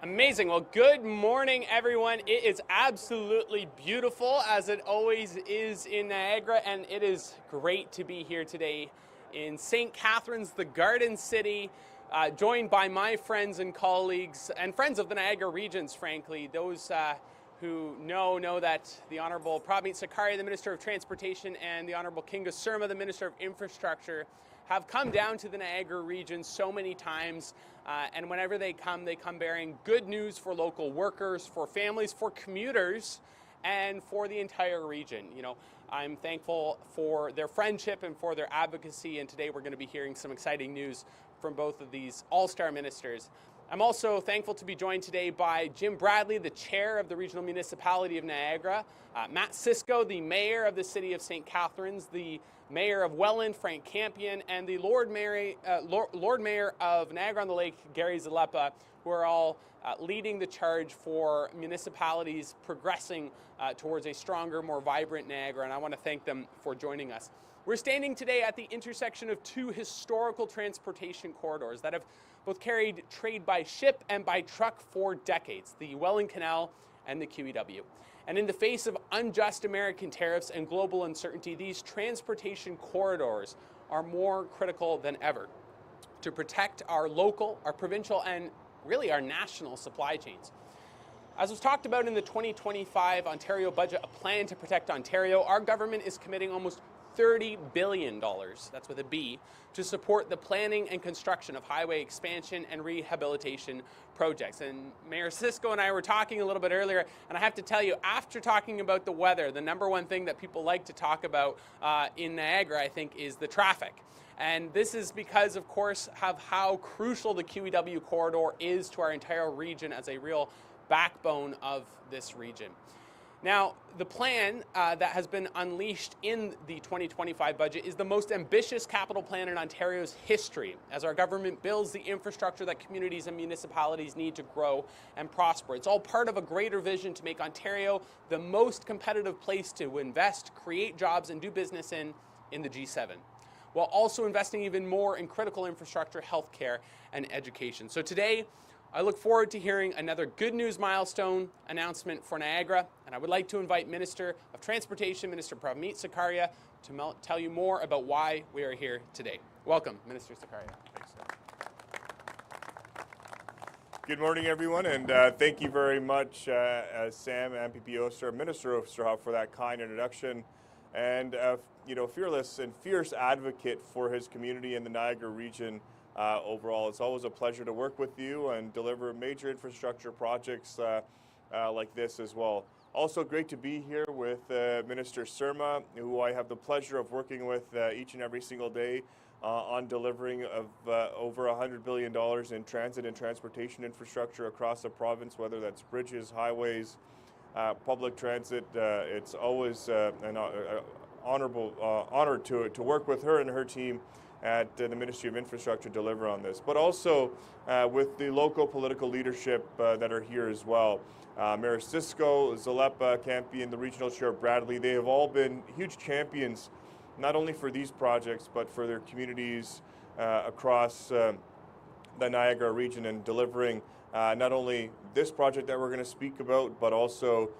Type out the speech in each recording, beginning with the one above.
Amazing. Well, good morning, everyone. It is absolutely beautiful, as it always is in Niagara, and it is great to be here today in St. Catharines, the Garden City, joined by my friends and colleagues and friends of the Niagara regions, frankly. Those who know that the Honourable Prabmeet Sarkaria, the Minister of Transportation, and the Honourable Kinga Surma, the Minister of Infrastructure, have come down to the Niagara region so many times, and whenever they come bearing good news for local workers, for families, for commuters, and for the entire region. You know, I'm thankful for their friendship and for their advocacy, and today we're going to be hearing some exciting news from both of these all-star ministers. I'm also thankful to be joined today by Jim Bradley, the chair of the Regional Municipality of Niagara, Matt Cisco, the mayor of the city of St. Catharines, the mayor of Welland, Frank Campion, and the Lord Mayor of Niagara-on-the-Lake, Gary Zalepa, who are all leading the charge for municipalities progressing towards a stronger, more vibrant Niagara, and I want to thank them for joining us. We're standing today at the intersection of two historical transportation corridors that have both carried trade by ship and by truck for decades, the Welland Canal and the QEW. And in the face of unjust American tariffs and global uncertainty, these transportation corridors are more critical than ever to protect our local, our provincial, and really our national supply chains. As was talked about in the 2025 Ontario budget, a plan to protect Ontario, our government is committing almost $30 billion, that's with a B, to support the planning and construction of highway expansion and rehabilitation projects. And Mayor Cisco and I were talking a little bit earlier, and I have to tell you, after talking about the weather, the number one thing that people like to talk about in Niagara, I think, is the traffic. And this is because, of course, of how crucial the QEW corridor is to our entire region as a real backbone of this region. Now, the plan that has been unleashed in the 2025 budget is the most ambitious capital plan in Ontario's history, as our government builds the infrastructure that communities and municipalities need to grow and prosper. It's all part of a greater vision to make Ontario the most competitive place to invest, create jobs, and do business in the G7, while also investing even more in critical infrastructure, healthcare, and education. So today, I look forward to hearing another good news milestone announcement for Niagara, and I would like to invite Minister of Transportation, Minister Prabmeet Sarkaria, to tell you more about why we are here today. Welcome, Minister Sarkaria. Thanks, Sam. Good morning, everyone, and thank you very much, Sam, MPP Oster, Minister Osterhoff, for that kind introduction, and fearless and fierce advocate for his community in the Niagara region. Overall, it's always a pleasure to work with you and deliver major infrastructure projects like this as well. Also great to be here with Minister Surma, who I have the pleasure of working with each and every single day on delivering of over $100 billion in transit and transportation infrastructure across the province, whether that's bridges, highways, public transit. It's always an honor to work with her and her team at the Ministry of Infrastructure to deliver on this, but also with the local political leadership that are here as well. Mayor Cisco, Zalepa, Campion, the regional chair Bradley, they have all been huge champions, not only for these projects, but for their communities across the Niagara region, and delivering not only this project that we're going to speak about, but also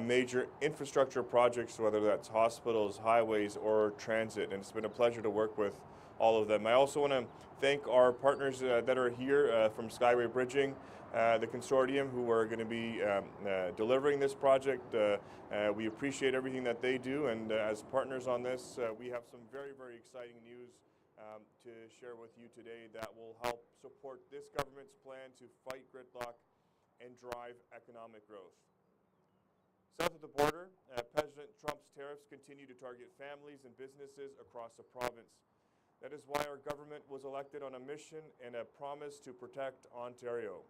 major infrastructure projects, whether that's hospitals, highways, or transit. And it's been a pleasure to work with all of them. I also want to thank our partners that are here from Skyway Bridging, the consortium who are going to be delivering this project. We appreciate everything that they do, and as partners on this, we have some very, very exciting news to share with you today that will help support this government's plan to fight gridlock and drive economic growth. South of the border, President Trump's tariffs continue to target families and businesses across the province. That is why our government was elected on a mission and a promise to protect Ontario.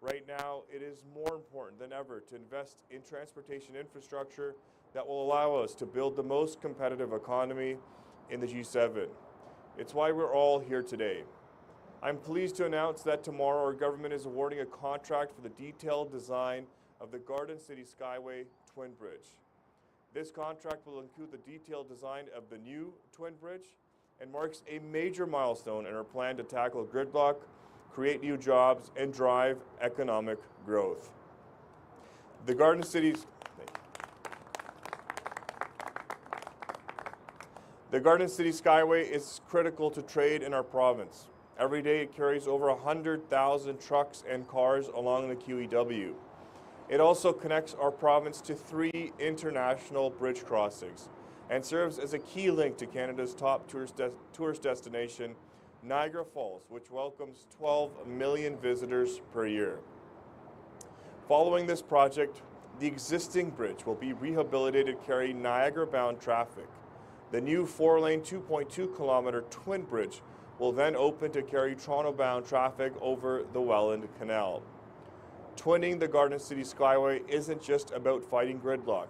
Right now, it is more important than ever to invest in transportation infrastructure that will allow us to build the most competitive economy in the G7. It's why we're all here today. I'm pleased to announce that tomorrow our government is awarding a contract for the detailed design of the Garden City Skyway Twin Bridge. This contract will include the detailed design of the new Twin Bridge and marks a major milestone in our plan to tackle gridlock create new jobs, and drive economic growth. The Garden City Skyway is critical to trade in our province. Every day it carries over 100,000 trucks and cars along the QEW. It also connects our province to 3 international bridge crossings and serves as a key link to Canada's top tourist destination, Niagara Falls, which welcomes 12 million visitors per year. Following this project, the existing bridge will be rehabilitated to carry Niagara-bound traffic. The new 4-lane, 2.2-kilometer twin bridge will then open to carry Toronto-bound traffic over the Welland Canal. Twinning the Garden City Skyway isn't just about fighting gridlock.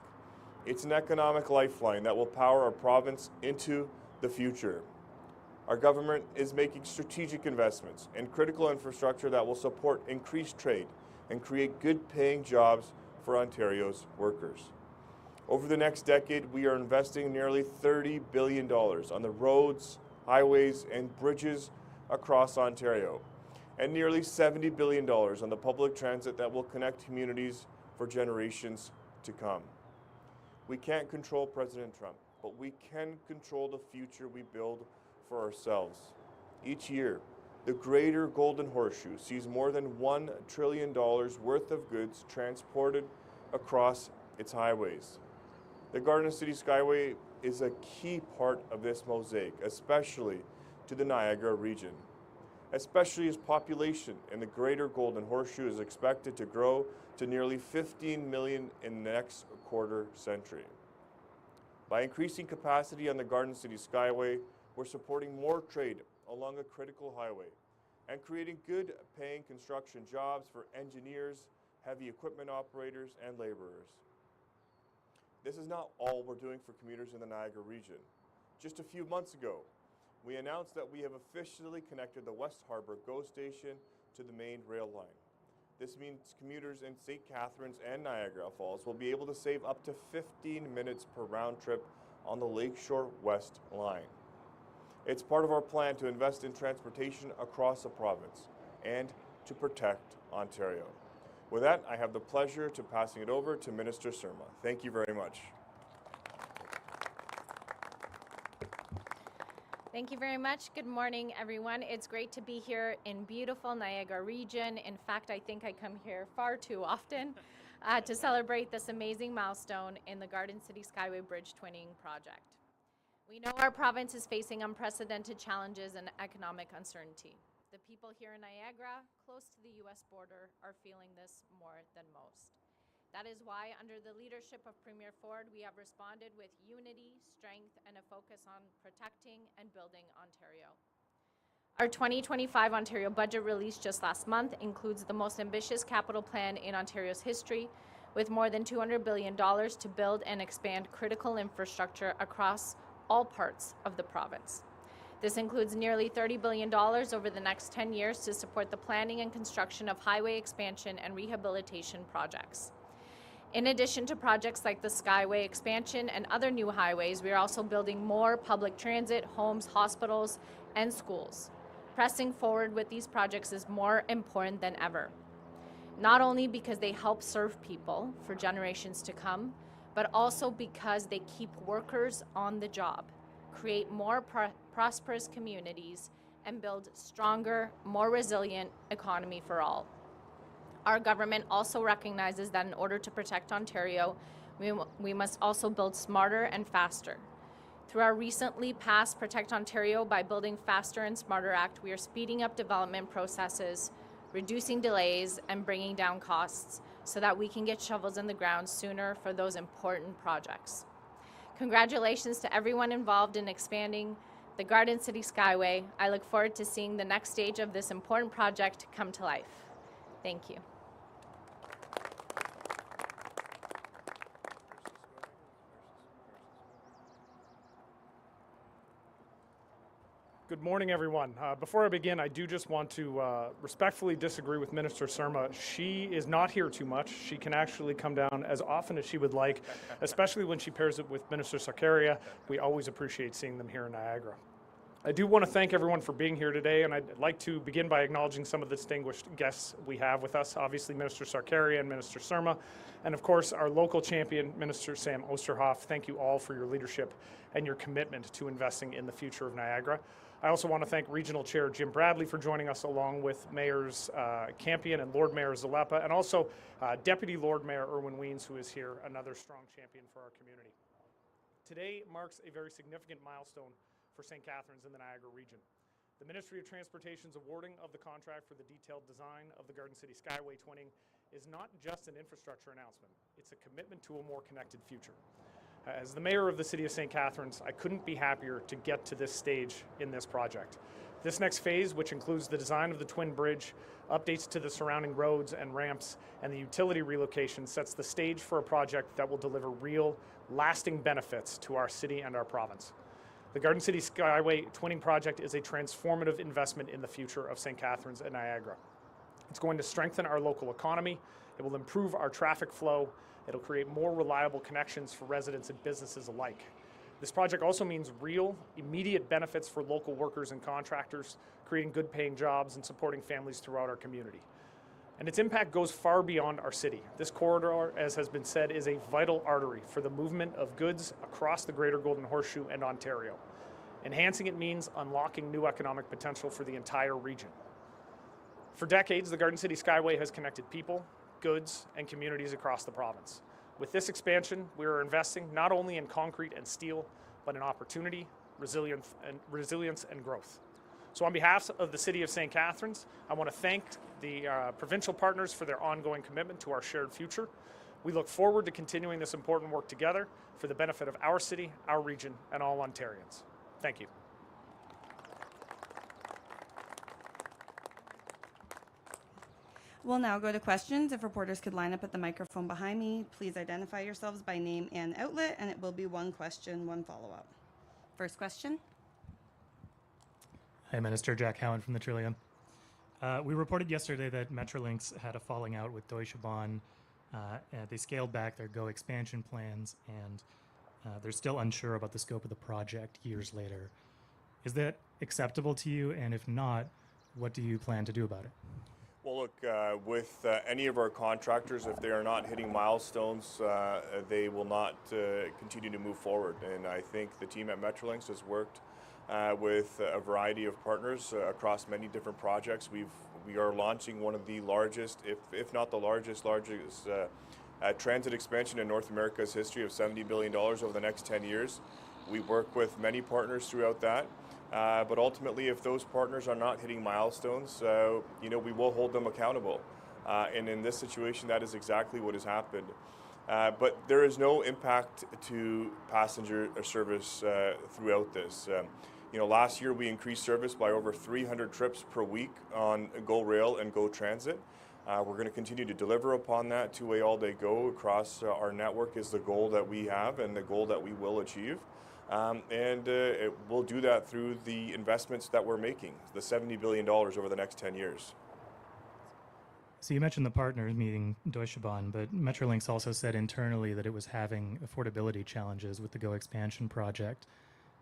It's an economic lifeline that will power our province into the future. Our government is making strategic investments in critical infrastructure that will support increased trade and create good-paying jobs for Ontario's workers. Over the next decade, we are investing nearly $30 billion on the roads, highways, and bridges across Ontario, and nearly $70 billion on the public transit that will connect communities for generations to come. We can't control President Trump, but we can control the future we build for ourselves. Each year, the Greater Golden Horseshoe sees more than $1 trillion worth of goods transported across its highways. The Garden City Skyway is a key part of this mosaic, especially to the Niagara region, especially as population in the Greater Golden Horseshoe is expected to grow to nearly 15 million in the next quarter century. By increasing capacity on the Garden City Skyway, we're supporting more trade along a critical highway and creating good-paying construction jobs for engineers, heavy equipment operators, and laborers. This is not all we're doing for commuters in the Niagara region. Just a few months ago, we announced that we have officially connected the West Harbour GO station to the main rail line. This means commuters in St. Catharines and Niagara Falls will be able to save up to 15 minutes per round trip on the Lakeshore West line. It's part of our plan to invest in transportation across the province and to protect Ontario. With that, I have the pleasure to passing it over to Minister Surma. Thank you very much. Thank you very much. Good morning, everyone. It's great to be here in beautiful Niagara region. In fact, I think I come here far too often to celebrate this amazing milestone in the Garden City Skyway Bridge Twinning project. We know our province is facing unprecedented challenges and economic uncertainty. The people here in Niagara, close to the U.S. border, are feeling this more than most. That is why, under the leadership of Premier Ford, we have responded with unity, strength, and a focus on protecting and building Ontario. Our 2025 Ontario budget released just last month includes the most ambitious capital plan in Ontario's history, with more than $200 billion to build and expand critical infrastructure across all parts of the province. This includes nearly $30 billion over the next 10 years to support the planning and construction of highway expansion and rehabilitation projects. In addition to projects like the Skyway expansion and other new highways, we are also building more public transit, homes, hospitals, and schools. Pressing forward with these projects is more important than ever, not only because they help serve people for generations to come, but also because they keep workers on the job, create more prosperous communities, and build stronger, more resilient economy for all. Our government also recognizes that in order to protect Ontario, we must also build smarter and faster. Through our recently passed Protect Ontario by Building Faster and Smarter Act, we are speeding up development processes, reducing delays, and bringing down costs so that we can get shovels in the ground sooner for those important projects. Congratulations to everyone involved in expanding the Garden City Skyway. I look forward to seeing the next stage of this important project come to life. Thank you. Good morning, everyone. Before I begin, I do just want to respectfully disagree with Minister Surma. She is not here too much. She can actually come down as often as she would like, especially when she pairs it with Minister Sarkaria. We always appreciate seeing them here in Niagara. I do want to thank everyone for being here today, and I'd like to begin by acknowledging some of the distinguished guests we have with us. Obviously, Minister Sarkaria and Minister Surma, and of course, our local champion, Minister Sam Oosterhoff. Thank you all for your leadership and your commitment to investing in the future of Niagara. I also want to thank Regional Chair Jim Bradley for joining us, along with Mayors Campion and Lord Mayor Zalepa, and also Deputy Lord Mayor Irwin Weens, who is here, another strong champion for our community. Today marks a very significant milestone for St. Catharines in the Niagara region. The Ministry of Transportation's awarding of the contract for the detailed design of the Garden City Skyway twinning is not just an infrastructure announcement, it's a commitment to a more connected future. As the mayor of the city of St. Catharines, I couldn't be happier to get to this stage in this project. This next phase, which includes the design of the twin bridge, updates to the surrounding roads and ramps, and the utility relocation, sets the stage for a project that will deliver real, lasting benefits to our city and our province. The Garden City Skyway twinning project is a transformative investment in the future of St. Catharines and Niagara. It's going to strengthen our local economy, it will improve our traffic flow, it'll create more reliable connections for residents and businesses alike. This project also means real, immediate benefits for local workers and contractors, creating good paying jobs and supporting families throughout our community. And its impact goes far beyond our city. This corridor, as has been said, is a vital artery for the movement of goods across the Greater Golden Horseshoe and Ontario. Enhancing it means unlocking new economic potential for the entire region. For decades, the Garden City Skyway has connected people, goods, and communities across the province. With this expansion, we are investing not only in concrete and steel, but in opportunity, resilience, and growth. So on behalf of the City of St. Catharines, I want to thank the provincial partners for their ongoing commitment to our shared future. We look forward to continuing this important work together for the benefit of our city, our region, and all Ontarians. Thank you. We'll now go to questions. If reporters could line up at the microphone behind me, please identify yourselves by name and outlet, and it will be one question, one follow-up. First question. Hi, Minister. Jack Howan from the Trillium. We reported yesterday that Metrolinx had a falling out with Deutsche Bahn. They scaled back their GO expansion plans, and they're still unsure about the scope of the project years later. Is that acceptable to you? And if not, what do you plan to do about it? Well, look, with any of our contractors, if they are not hitting milestones, they will not continue to move forward. And I think the team at Metrolinx has worked with a variety of partners across many different projects. We are launching one of the largest, if not the largest transit expansion in North America's history of $70 billion over the next 10 years. We work with many partners throughout that. But ultimately, if those partners are not hitting milestones, we will hold them accountable. And in this situation, that is exactly what has happened. But there is no impact to passenger service throughout this. Last year we increased service by over 300 trips per week on GO Rail and GO Transit. We're going to continue to deliver upon that. Two-way all-day GO across our network is the goal that we have and the goal that we will achieve. We'll do that through the investments that we're making, the $70 billion over the next 10 years. So you mentioned the partners meeting Deutsche Bahn, but Metrolinx also said internally that it was having affordability challenges with the GO expansion project.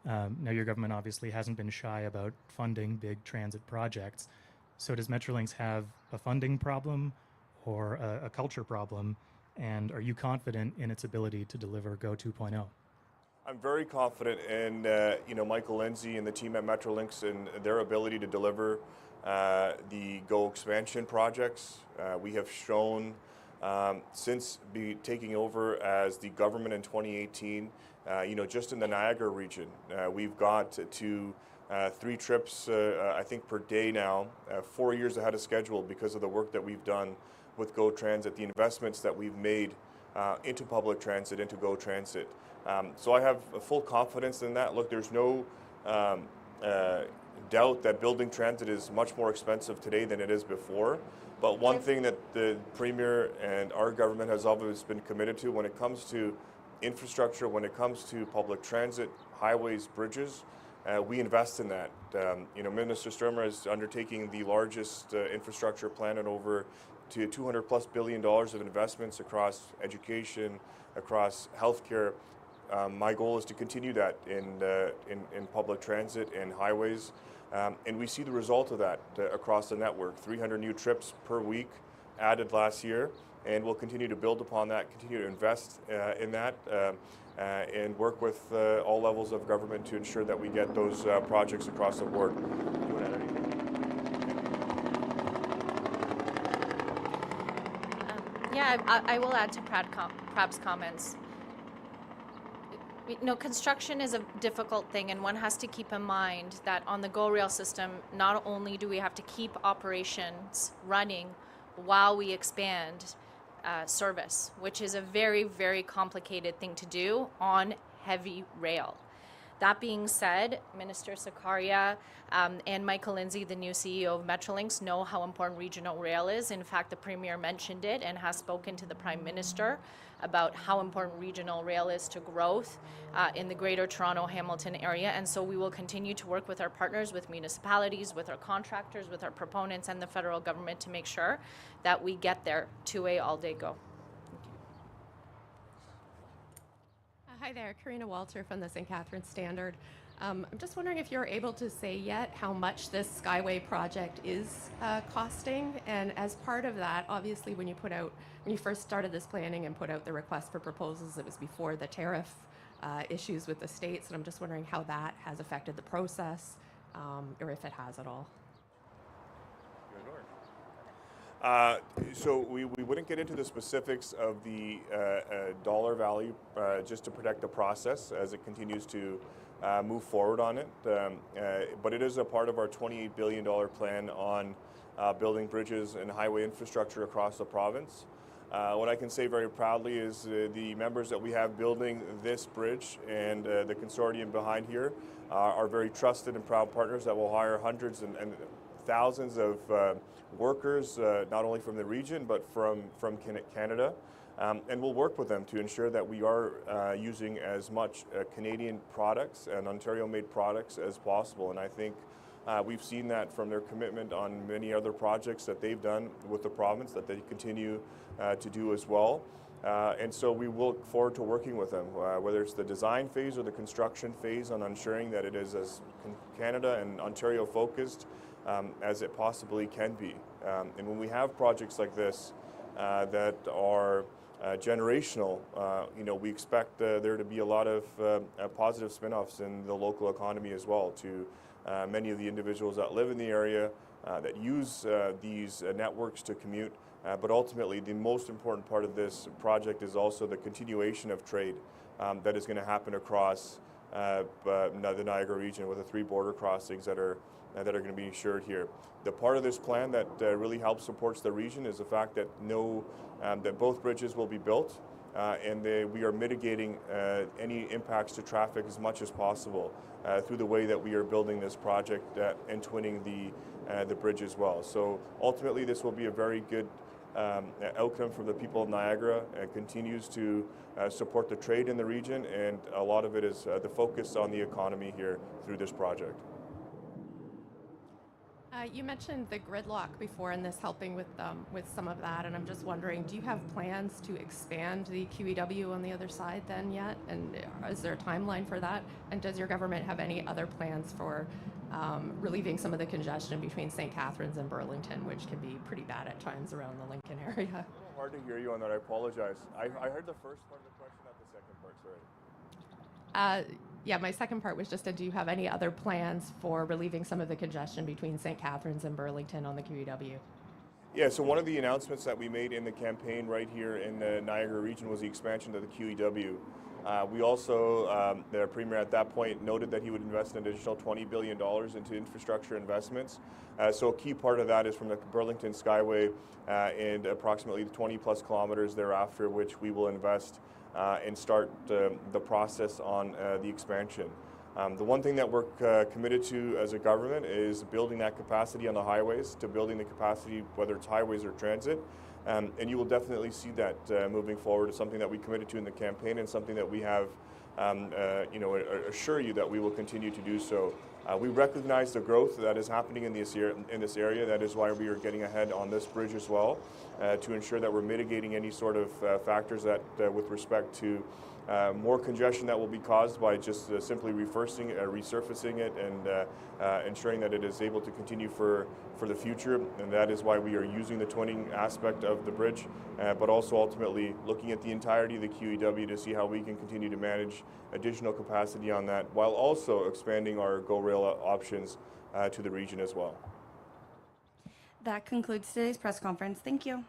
Now your government obviously hasn't been shy about funding big transit projects. So does Metrolinx have a funding problem or a culture problem? And are you confident in its ability to deliver GO 2.0? I'm very confident in Michael Lindsay and the team at Metrolinx and their ability to deliver the GO expansion projects. We have shown since taking over as the government in 2018, just in the Niagara region, we've got to 3 trips, I think, per day now, 4 years ahead of schedule because of the work that we've done with GO Transit, the investments that we've made into public transit, into GO Transit. So I have full confidence in that. Look, there's no doubt that building transit is much more expensive today than it is before. But one thing that the Premier and our government has always been committed to when it comes to infrastructure, when it comes to public transit, highways, bridges, we invest in that. Minister Surma is undertaking the largest infrastructure plan at over to $200+ billion of investments across education, across healthcare, My goal is to continue that in public transit and highways, and we see the result of that across the network. 300 new trips per week added last year, and we'll continue to build upon that, continue to invest in that, and work with all levels of government to ensure that we get those projects across the board. Do you want to add anything? Yeah, I will add to Prab's comments. You know, construction is a difficult thing, and one has to keep in mind that on the GO rail system, not only do we have to keep operations running while we expand service, which is a very, very complicated thing to do on heavy rail. That being said, Minister Sarkaria and Michael Lindsay, the new CEO of Metrolinx, know how important regional rail is. In fact, the Premier mentioned it and has spoken to the Prime Minister about how important regional rail is to growth in the Greater Toronto-Hamilton area. And so we will continue to work with our partners, with municipalities, with our contractors, with our proponents and the federal government to make sure that we get there two-way all-day GO. Hi there, Karina Walter from the St. Catharines Standard. I'm just wondering if you're able to say yet how much this Skyway project is costing, and as part of that, obviously when you first started this planning and put out the request for proposals, it was before the tariff issues with the states, and I'm just wondering how that has affected the process, or if it has at all. So we wouldn't get into the specifics of the dollar value just to protect the process as it continues to move forward on it. But it is a part of our $28 billion plan on building bridges and highway infrastructure across the province. What I can say very proudly is the members that we have building this bridge and the consortium behind here are very trusted and proud partners that will hire hundreds and thousands of workers, not only from the region, but from Canada. And we'll work with them to ensure that we are using as much Canadian products and Ontario-made products as possible. And I think we've seen that from their commitment on many other projects that they've done with the province that they continue to do as well. And so we will look forward to working with them, whether it's the design phase or the construction phase, on ensuring that it is as Canada and Ontario focused as it possibly can be. And when we have projects like this that are generational, we expect there to be a lot of positive spin-offs in the local economy as well to many of the individuals that live in the area, that use these networks to commute. But ultimately, the most important part of this project is also the continuation of trade that is going to happen across the Niagara region with the 3 border crossings that are going to be assured here. The part of this plan that really helps supports the region is the fact that that both bridges will be built, and we are mitigating any impacts to traffic as much as possible through the way that we are building this project and twinning the bridge as well. So ultimately, this will be a very good outcome for the people of Niagara, and continues to support the trade in the region, and a lot of it is the focus on the economy here through this project. You mentioned the gridlock before and this helping with some of that, and I'm just wondering, do you have plans to expand the QEW on the other side then yet? And is there a timeline for that? And does your government have any other plans for relieving some of the congestion between St. Catharines and Burlington, which can be pretty bad at times around the Lincoln area? A little hard to hear you on that, I apologize. I heard the first part of the question, not the second part, sorry. Yeah, my second part was just, do you have any other plans for relieving some of the congestion between St. Catharines and Burlington on the QEW? Yeah, so one of the announcements that we made in the campaign right here in the Niagara region was the expansion of the QEW. We also, the Premier at that point noted that he would invest an additional $20 billion into infrastructure investments. So a key part of that is from the Burlington Skyway and approximately 20 plus kilometers thereafter, which we will invest and start the process on the expansion. The one thing that we're committed to as a government is building that capacity on the highways, to building the capacity, whether it's highways or transit. And you will definitely see that moving forward. It's something that we committed to in the campaign, and something that we have, assure you that we will continue to do so. We recognize the growth that is happening in this area. That is why we are getting ahead on this bridge as well, to ensure that we're mitigating any sort of factors that, with respect to more congestion that will be caused by just simply resurfacing it and ensuring that it is able to continue for the future. And that is why we are using the twinning aspect of the bridge, but also ultimately looking at the entirety of the QEW to see how we can continue to manage additional capacity on that, while also expanding our GO Rail options to the region as well. That concludes today's press conference. Thank you.